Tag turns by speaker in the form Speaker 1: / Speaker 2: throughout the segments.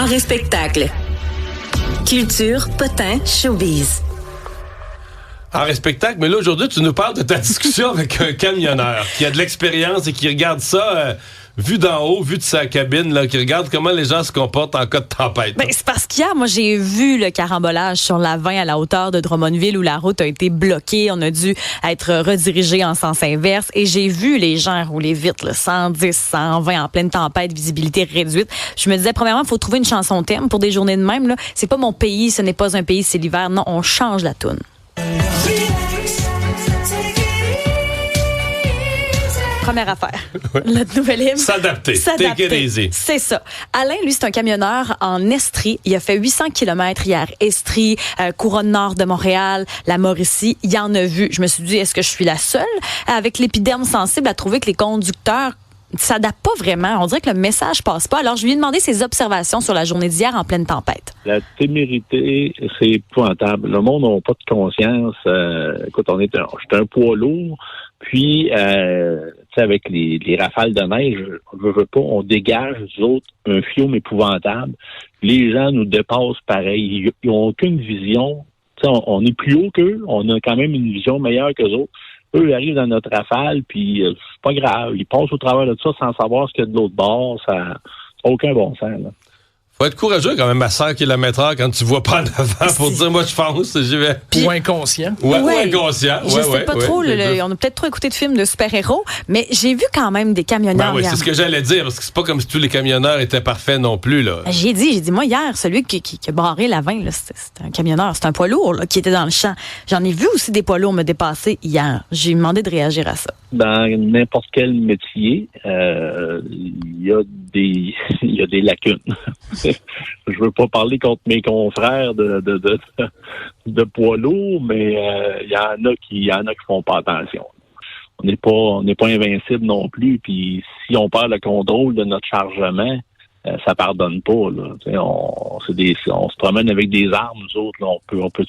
Speaker 1: En spectacle. Culture, potin, showbiz.
Speaker 2: En spectacle, mais là, aujourd'hui, tu nous parles de ta discussion avec un camionneur qui a de l'expérience et qui regarde ça, vu d'en haut, vu de sa cabine, là, qui regarde comment les gens se comportent en cas de tempête.
Speaker 3: Ben, c'est parce qu'hier, moi, j'ai vu le carambolage sur la 20 à la hauteur de Drummondville où la route a été bloquée. On a dû être redirigé en sens inverse. Et j'ai vu les gens rouler vite, là, 110, 120 en pleine tempête, visibilité réduite. Je me disais, premièrement, il faut trouver une chanson thème pour des journées de même. Là. C'est pas mon pays, ce n'est pas un pays, c'est l'hiver. Non, on change la toune. Première affaire. Notre nouvel hymne.
Speaker 2: S'adapter. Take it easy.
Speaker 3: C'est ça. Alain, lui, c'est un camionneur en Estrie. Il a fait 800 km hier. Estrie, couronne nord de Montréal, la Mauricie. Il en a vu. Je me suis dit, est-ce que je suis la seule avec l'épiderme sensible à trouver que les conducteurs s'adaptent pas vraiment? On dirait que le message passe pas. Alors, je lui ai demandé ses observations sur la journée d'hier en pleine tempête.
Speaker 4: La témérité, c'est épouvantable. Le monde n'a pas de conscience. Écoute, j'étais un poids lourd. Puis, tu sais, avec les rafales de neige, on dégage, nous autres, un fiume épouvantable. Les gens nous dépassent pareil. Ils n'ont aucune vision. Tu sais, on est plus haut qu'eux. On a quand même une vision meilleure qu'eux autres. Eux, ils arrivent dans notre rafale, puis c'est pas grave. Ils passent au travers de ça sans savoir ce qu'il y a de l'autre bord. Ça n'a aucun bon sens, là.
Speaker 2: Faut être courageux quand même à 100 km/h quand tu vois pas en avant pour dire moi je fonce, j'y vais.
Speaker 5: Ou inconscient.
Speaker 2: Ouais, ou inconscient.
Speaker 3: Je sais pas trop, on a peut-être trop écouté de films de super-héros, mais j'ai vu quand même des camionneurs.
Speaker 2: Ben oui, c'est ce que j'allais dire, parce que c'est pas comme si tous les camionneurs étaient parfaits non plus, là.
Speaker 3: J'ai dit, moi hier, celui qui a barré la 20, là, c'était un camionneur, c'était un poids lourd là, qui était dans le champ. J'en ai vu aussi des poids lourds me dépasser hier. J'ai demandé de réagir à ça.
Speaker 4: Dans n'importe quel métier, il y a des lacunes. Je veux pas parler contre mes confrères de poids lourds, mais il y en a qui font pas attention. On n'est pas invincible non plus. Puis si on perd le contrôle de notre chargement, ça pardonne pas. Là. On se promène avec des armes, nous autres. Là. On peut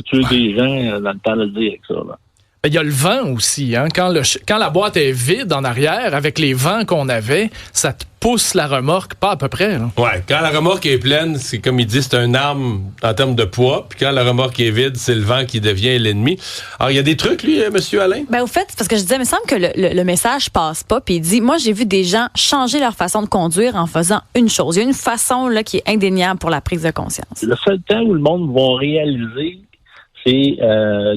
Speaker 4: tuer des gens dans le temps de le dire avec ça. Là.
Speaker 5: Il y a le vent aussi. Hein? Quand la boîte est vide en arrière, avec les vents qu'on avait, ça te pousse la remorque pas à peu près. Là.
Speaker 2: Ouais, quand la remorque est pleine, c'est comme il dit, c'est une arme en termes de poids. Puis quand la remorque est vide, c'est le vent qui devient l'ennemi. Alors, il y a des trucs, lui, monsieur Alain?
Speaker 3: Ben, au fait, parce que je disais, il me semble que le message passe pas. Puis il dit, moi, j'ai vu des gens changer leur façon de conduire en faisant une chose. Il y a une façon là qui est indéniable pour la prise de conscience.
Speaker 4: Le seul temps où le monde va réaliser, c'est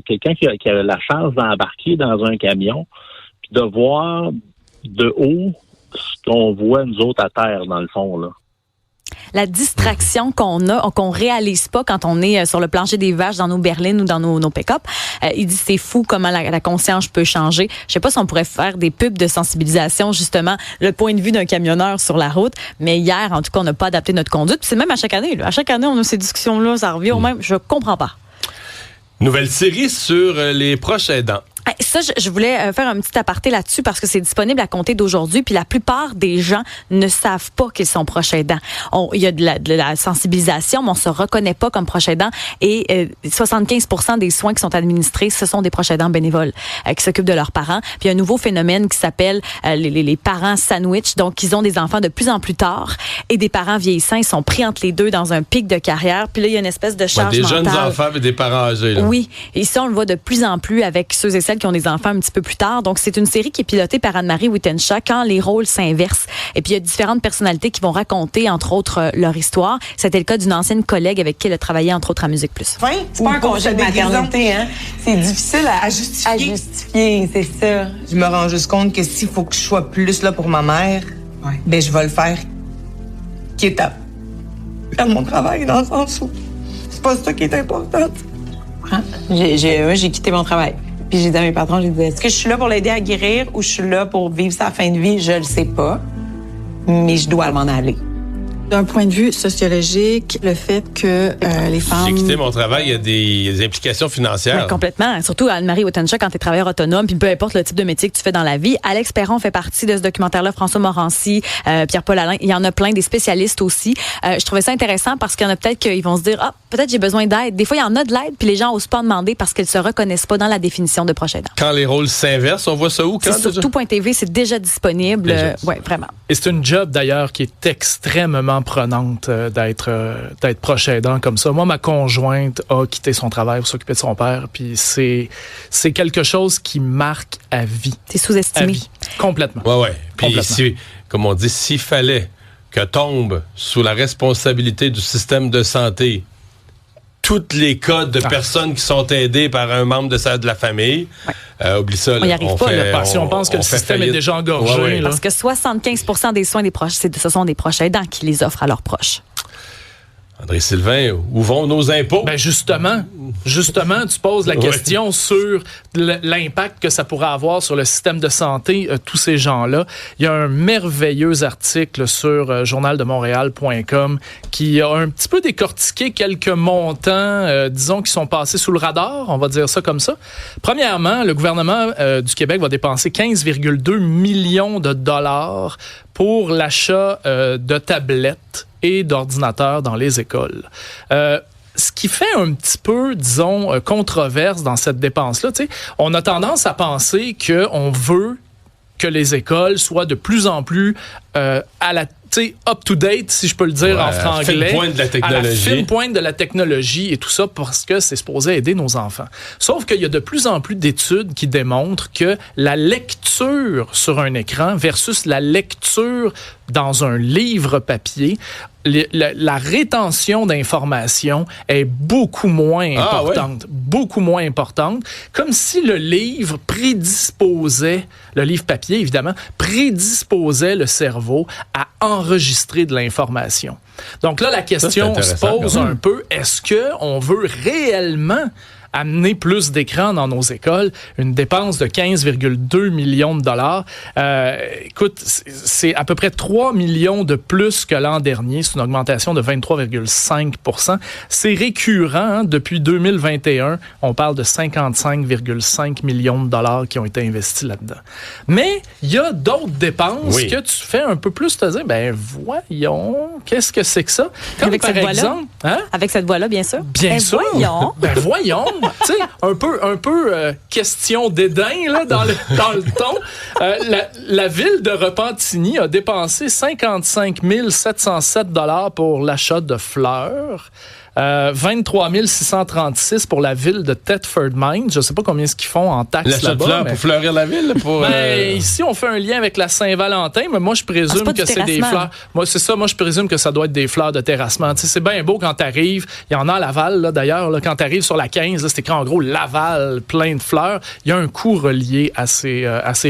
Speaker 4: quelqu'un qui a la chance d'embarquer dans un camion puis de voir de haut ce qu'on voit nous autres à terre, dans le fond, là.
Speaker 3: La distraction qu'on réalise pas quand on est sur le plancher des vaches dans nos berlines ou dans nos pick-up. Il dit c'est fou comment la conscience peut changer. Je sais pas si on pourrait faire des pubs de sensibilisation, justement, le point de vue d'un camionneur sur la route. Mais hier, en tout cas, on n'a pas adapté notre conduite. Puis c'est même à chaque année. Là. À chaque année, on a ces discussions-là. Ça revient au même. Je comprends pas.
Speaker 2: Nouvelle série sur les proches aidants.
Speaker 3: Ça, je voulais faire un petit aparté là-dessus parce que c'est disponible à compter d'aujourd'hui. Puis la plupart des gens ne savent pas qu'ils sont proches aidants. Il y a de la sensibilisation, mais on se reconnaît pas comme proche aidant. Et 75% des soins qui sont administrés, ce sont des proches aidants bénévoles qui s'occupent de leurs parents. Puis il y a un nouveau phénomène qui s'appelle les parents sandwich. Donc, ils ont des enfants de plus en plus tard et des parents vieillissants. Ils sont pris entre les deux dans un pic de carrière. Puis là, il y a une espèce de charge mentale.
Speaker 2: Des jeunes enfants et des parents âgés. Là.
Speaker 3: Oui. Et ça, on le voit de plus en plus avec ceux et celles qui ont des enfants un petit peu plus tard. Donc, c'est une série qui est pilotée par Anne-Marie Wittenshaw quand les rôles s'inversent. Et puis, il y a différentes personnalités qui vont raconter, entre autres, leur histoire. C'était le cas d'une ancienne collègue avec qui elle a travaillé, entre autres, à Musique Plus.
Speaker 6: Oui, c'est pas un congé de maternité, hein. C'est difficile à justifier. À justifier, c'est ça. Je me rends juste compte que s'il faut que je sois plus là pour ma mère, ben je vais le faire quitte à perdre mon travail, dans le sens où c'est pas ça qui est important. Hein? J'ai quitté mon travail. Puis j'ai dit à mes patrons, j'ai dit, est-ce que je suis là pour l'aider à guérir ou je suis là pour vivre sa fin de vie? Je le sais pas, mais je dois m'en aller.
Speaker 7: D'un point de vue sociologique, le fait que les femmes...
Speaker 2: J'ai quitté mon travail, il y a des implications financières.
Speaker 3: Oui, complètement. Surtout Anne-Marie Wittenshaw, quand tu es travailleur autonome, puis peu importe le type de métier que tu fais dans la vie. Alex Perron fait partie de ce documentaire-là, François Morancy, Pierre-Paul Alain. Il y en a plein, des spécialistes aussi. Je trouvais ça intéressant parce qu'il y en a peut-être qu'ils vont se dire, peut-être j'ai besoin d'aide. Des fois, il y en a de l'aide, puis les gens n'osent pas en demander parce qu'ils se reconnaissent pas dans la définition de proche aidant.
Speaker 2: Quand les rôles s'inversent, on voit ça où?
Speaker 3: C'est sur tout.tv, c'est déjà disponible. Oui, vraiment.
Speaker 5: Et c'est une job, d'ailleurs, qui est extrêmement vraiment prenante d'être proche aidant comme ça. Moi, ma conjointe a quitté son travail pour s'occuper de son père, puis c'est quelque chose qui marque à vie.
Speaker 3: C'est sous-estimé.
Speaker 5: À vie. Complètement.
Speaker 2: Ouais. Puis, comme on dit, s'il fallait que tombe sous la responsabilité du système de santé tous les cas de personnes qui sont aidées par un membre de la famille, oublie ça.
Speaker 3: On n'y arrive pas.
Speaker 5: Si on pense que le système est déjà engorgé.
Speaker 2: Ouais.
Speaker 3: Parce que 75% des soins des proches, ce sont des proches aidants qui les offrent à leurs proches.
Speaker 2: André-Sylvain, où vont nos impôts?
Speaker 5: Ben justement, tu poses la question sur l'impact que ça pourrait avoir sur le système de santé, tous ces gens-là. Il y a un merveilleux article sur journaldemontréal.com qui a un petit peu décortiqué quelques montants, disons, qui sont passés sous le radar, on va dire ça comme ça. Premièrement, le gouvernement du Québec va dépenser 15,2 millions de dollars pour l'achat de tablettes et d'ordinateurs dans les écoles. Ce qui fait un petit peu, disons, controverse dans cette dépense-là, tu sais, on a tendance à penser qu'on veut que les écoles soient de plus en plus à la up-to-date, si je peux le dire en franglais.
Speaker 2: À la fine pointe de la technologie.
Speaker 5: À la fine pointe de la technologie et tout ça parce que c'est supposé aider nos enfants. Sauf qu'il y a de plus en plus d'études qui démontrent que la lecture sur un écran versus la lecture dans un livre papier, la rétention d'informations est beaucoup moins importante. Beaucoup moins importante. Comme si le livre prédisposait, le livre papier évidemment, prédisposait le cerveau à enregistrer de l'information. Donc là, la question se pose un peu, est-ce qu'on veut réellement amener plus d'écrans dans nos écoles, une dépense de 15,2 millions de dollars. Écoute, c'est à peu près 3 millions de plus que l'an dernier. C'est une augmentation de 23,5 %. C'est récurrent. Depuis 2021, on parle de 55,5 millions de dollars qui ont été investis là-dedans. Mais il y a d'autres dépenses que tu fais un peu plus te dire, ben voyons, qu'est-ce que c'est que ça? Comme
Speaker 3: avec
Speaker 5: par
Speaker 3: cette
Speaker 5: exemple,
Speaker 3: voix-là? Avec cette voix-là, bien sûr.
Speaker 5: Bien sûr.
Speaker 3: Voyons.
Speaker 5: Ben voyons. Tu sais, un peu question dédain là, dans le ton. La ville de Repentigny a dépensé 55 707 $ pour l'achat de fleurs. 23 636 pour la ville de Thetford Mines. Je ne sais pas combien ce qu'ils font en taxes là-bas.
Speaker 2: L'achat de fleurs pour fleurir la ville?
Speaker 5: Ici, on fait un lien avec la Saint-Valentin, mais moi, je présume que c'est des fleurs. Moi, c'est ça. Moi, je présume que ça doit être des fleurs de terrassement. Tu sais, c'est bien beau quand tu arrives. Il y en a à Laval, là, d'ailleurs. Là, quand tu arrives sur la 15, là, c'est écrit en gros Laval, plein de fleurs. Il y a un coût relié à ces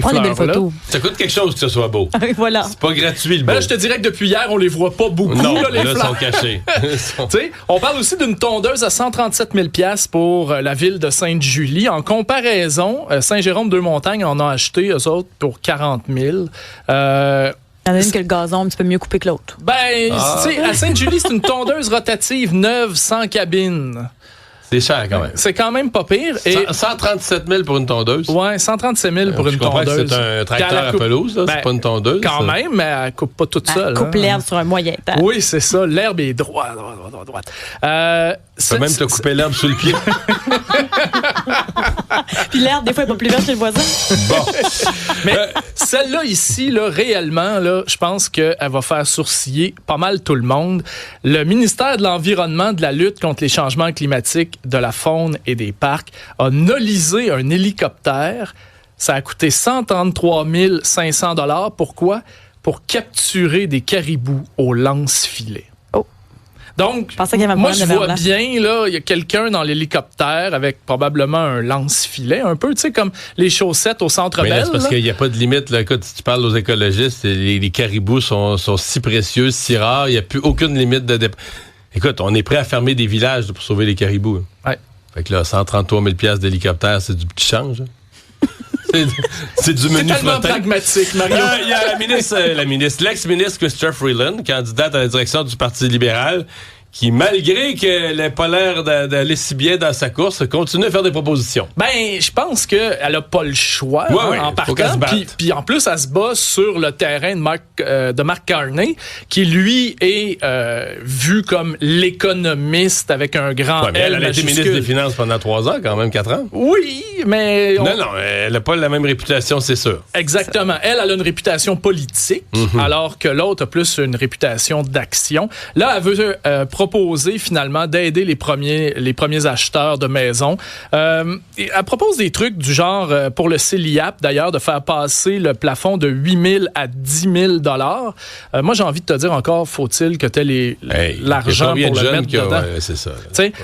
Speaker 5: fleurs-là.
Speaker 2: Ça coûte quelque chose que ce soit beau.
Speaker 3: Voilà.
Speaker 2: C'est pas gratuit, le beau.
Speaker 5: Là, je te dirais que depuis hier, on les voit pas beaucoup.
Speaker 2: Non,
Speaker 5: là, les
Speaker 2: là,
Speaker 5: fleurs.
Speaker 2: sont cachés.
Speaker 5: Tu sais, on parle aussi d'une tondeuse à 137 000 $ pour la ville de Sainte-Julie. En comparaison, Saint-Jérôme-Deux-Montagnes en a acheté, eux autres, pour 40 000. Il
Speaker 3: y en a une que le gazon un petit peu mieux coupé que l'autre.
Speaker 5: Tu sais, à Sainte-Julie, c'est une tondeuse rotative neuve, sans cabine.
Speaker 2: C'est cher quand même.
Speaker 5: C'est quand même pas pire. Et
Speaker 2: 137 000 pour une tondeuse.
Speaker 5: Ouais, 137 000 pour une tondeuse.
Speaker 2: C'est un tracteur à pelouse, là. C'est pas une tondeuse.
Speaker 5: Quand même, mais elle coupe pas toute seule.
Speaker 3: Elle coupe l'herbe sur un moyen temps.
Speaker 5: Oui, c'est ça. L'herbe est droite.
Speaker 2: Tu peux même te couper l'herbe sous le pied.
Speaker 3: Puis l'herbe, des fois, elle est pas plus verte que le voisin.
Speaker 2: Bon.
Speaker 5: Mais celle-là ici, là, réellement, là, je pense qu'elle va faire sourciller pas mal tout le monde. Le ministère de l'Environnement, de la lutte contre les changements climatiques, de la faune et des parcs a nolisé un hélicoptère. Ça a coûté 133 500 $. Pourquoi? Pour capturer des caribous au lance-filet. Donc, moi, je vois bien, là, il y a quelqu'un dans l'hélicoptère avec probablement un lance-filet, un peu, tu sais, comme les chaussettes au Centre Bell.
Speaker 2: C'est parce qu'il n'y a pas de limite, là. Écoute, si tu parles aux écologistes, les caribous sont si précieux, si rares, il n'y a plus aucune limite de dépôt. Écoute, on est prêt à fermer des villages pour sauver les caribous.
Speaker 5: Ouais.
Speaker 2: Fait que là, 133 000 $ d'hélicoptère, c'est du petit change. C'est du menu
Speaker 5: C'est tellement
Speaker 2: flottant.
Speaker 5: pragmatique, Mario.
Speaker 2: Il y a l'ex-ministre Chrystia Freeland, candidate à la direction du Parti libéral, qui, malgré qu'elle n'ait pas l'air d'aller si bien dans sa course, continue à faire des propositions.
Speaker 5: Ben, je pense qu'elle a pas le choix en partant. Puis en plus, elle se bat sur le terrain de Mark Carney, qui lui est vu comme l'économiste avec un grand L.
Speaker 2: Elle a été ministre des Finances pendant 3 ans, quand même 4 ans.
Speaker 5: Oui, mais...
Speaker 2: Non, elle n'a pas la même réputation, c'est sûr.
Speaker 5: Exactement. Elle a une réputation politique, alors que l'autre a plus une réputation d'action. Là, elle veut proposer finalement d'aider les premiers acheteurs de maisons. Elle propose des trucs du genre, pour le CELIAP d'ailleurs, de faire passer le plafond de 8 000 à 10 000 $. Moi, j'ai envie de te dire encore, faut-il que tu aies l'argent pour le mettre dedans.
Speaker 2: C'est ça.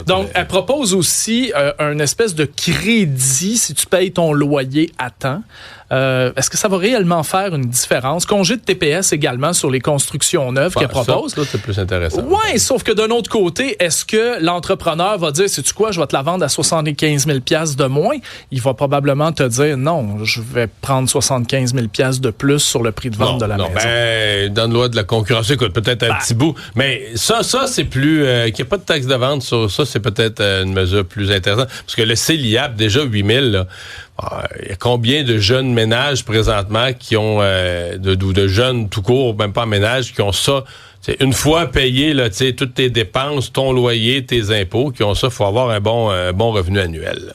Speaker 5: Donc, elle propose aussi un espèce de crédit si tu payes ton loyer à temps. Est-ce que ça va réellement faire une différence? Congé de TPS également sur les constructions neuves qu'elle propose.
Speaker 2: Ça, c'est plus intéressant.
Speaker 5: Oui, sauf que d'un autre côté, est-ce que l'entrepreneur va dire, sais-tu quoi, je vais te la vendre à 75 000 $ de moins? Il va probablement te dire, non, je vais prendre 75 000 $ de plus sur le prix de vente de la maison.
Speaker 2: Ben, dans la loi de la concurrence, écoute, peut-être un petit bout. Mais ça c'est plus... qu'il n'y ait pas de taxe de vente sur ça, c'est peut-être une mesure plus intéressante. Parce que le CELIAP, déjà 8 000 $, il y a combien de jeunes ménages présentement qui ont de jeunes tout court, même pas en ménage, qui ont ça, une fois payé là, toutes tes dépenses, ton loyer, tes impôts, qui ont ça, il faut avoir un bon revenu annuel. Là.